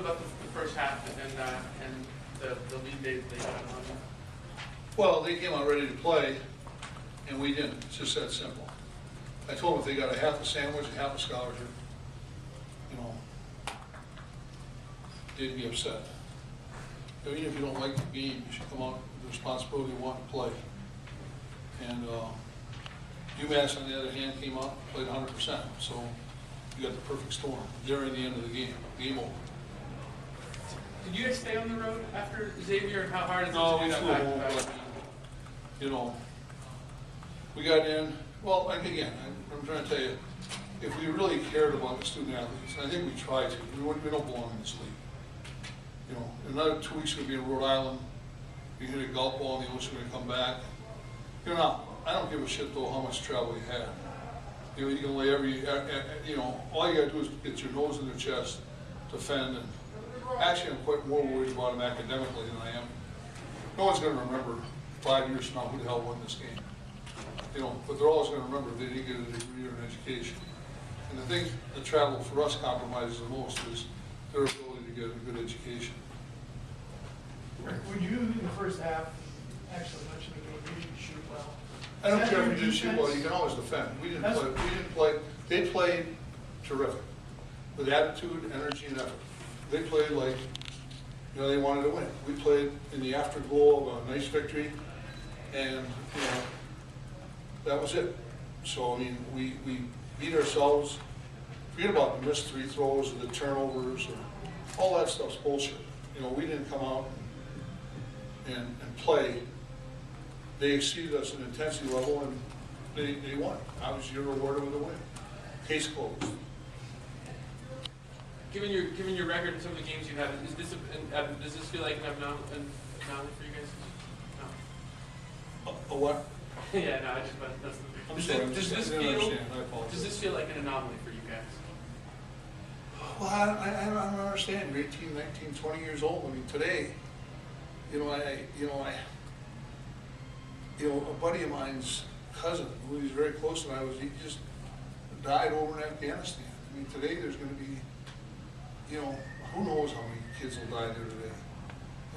about the first half and the lead they got on? Well, they came out ready to play, and we didn't. It's just that simple. I told them if they got a half a sandwich, a half a scholarship, you know, they'd be upset. Even if you don't like the game, you should come out with the responsibility of wanting to play. And UMass, on the other hand, came out and played 100%. So you got the perfect storm during the end of the game. Game over. Did you guys stay on the road after Xavier? How hard is it No, to do we that flew back to home, back? but, you know, we got in. Well, again, I'm trying to tell you, if we really cared about the student athletes, and I think we try to, we don't belong in this league. You know, in another 2 weeks we'll be in Rhode Island. You hit a golf ball in the ocean and come back. You're not. I don't give a shit though how much travel you had. You know, you can lay you know, all you gotta do is get your nose in the chest, defend, and actually I'm quite more worried about them academically than I am. No one's gonna remember 5 years from now who the hell won this game. You know, but they're always gonna remember they didn't get a degree or an education. And the thing that travel for us compromises the most is their ability to get a good education. When you, in the first half, actually mentioned the game, you didn't shoot well. I don't care if you didn't shoot well, you can always defend. We didn't play, they played terrific, with attitude, energy, and effort. They played like, you know, they wanted to win. We played in the afterglow of a nice victory, and, you know, that was it. So, I mean, we beat ourselves. Forget about the missed free throws or the turnovers, or all that stuff's bullshit. You know, we didn't come out and play. They exceeded us in intensity level, and they won. Obviously, you're rewarded with a win. Case closed. Given your record in some of the games you have, is this does this feel like an anomaly for you guys? No. A what? Yeah, no, I just that's the. I'm sorry, Does this feel like an anomaly for you guys? Well, I don't understand. You're 18, 19, 20 years old. I mean, today, you know, a buddy of mine's cousin, who he's very close to, he just died over in Afghanistan. I mean, today there's going to be, you know, who knows how many kids will die there today.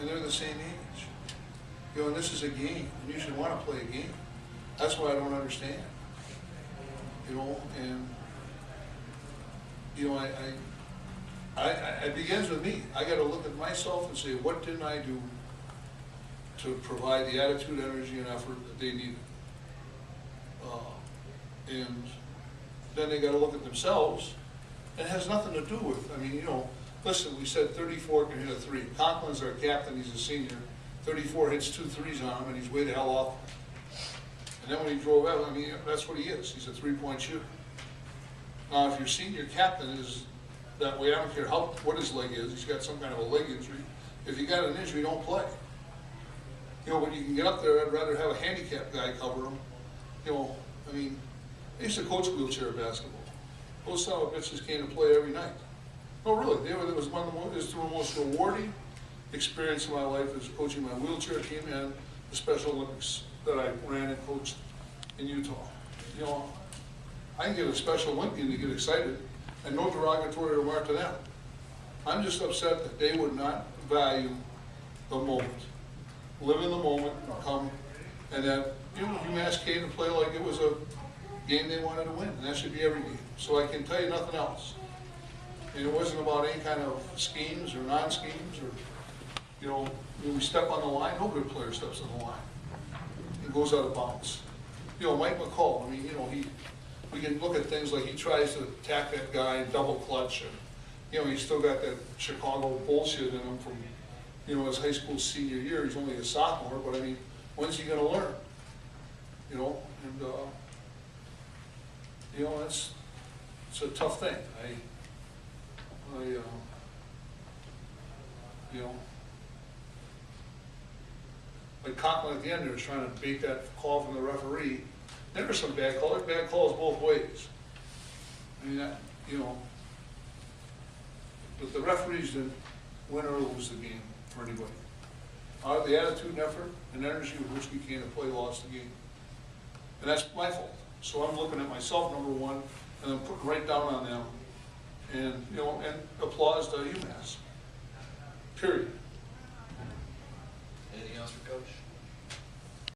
And they're the same age. You know, and this is a game, and you should want to play a game. That's what I don't understand. You know, and, you know, it begins with me. I got to look at myself and say, what didn't I do to provide the attitude, energy, and effort that they needed? And then they got to look at themselves. It has nothing to do with, I mean, you know, listen, we said 34 can hit a three. Conklin's our captain, he's a senior. 34 hits 2 threes on him, and he's way the hell off. And then when he drove out, I mean, that's what he is. He's a three-point shooter. Now, if your senior captain is that way, I don't care what his leg is. He's got some kind of a leg injury. If you got an injury, don't play. You know, when you can get up there, I'd rather have a handicapped guy cover him. You know, I mean, I used to coach wheelchair basketball. Those son of bitches came to play every night. No, really, it was one of the most rewarding experience of my life is coaching my wheelchair team and the Special Olympics that I ran and coached in Utah. You know, I can get a Special Olympian to get excited, and no derogatory remark to them. I'm just upset that they would not value the moment, live in the moment, come, and that, you know, UMass came to play like it was a game they wanted to win, and that should be every game. So I can tell you nothing else. And it wasn't about any kind of schemes or non-schemes, or, you know, when we step on the line, no good player steps on the line. It goes out of bounds. You know, Mike McCall, I mean, you know, we can look at things like he tries to attack that guy and double clutch, and, you know, he's still got that Chicago bullshit in him from, you know, his high school senior year. He's only a sophomore, but I mean, when's he going to learn? You know, and, you know, it's a tough thing. You know, like Conklin at the end there was trying to bait that call from the referee. There were some bad calls both ways. I mean, that, you know, but the referees didn't win or lose the game for anybody. The attitude and effort and energy with which we came to play lost the game. And that's my fault. So I'm looking at myself, number one, and then putting right down on them. And, you know, and applause to UMass. period. Anything else for Coach?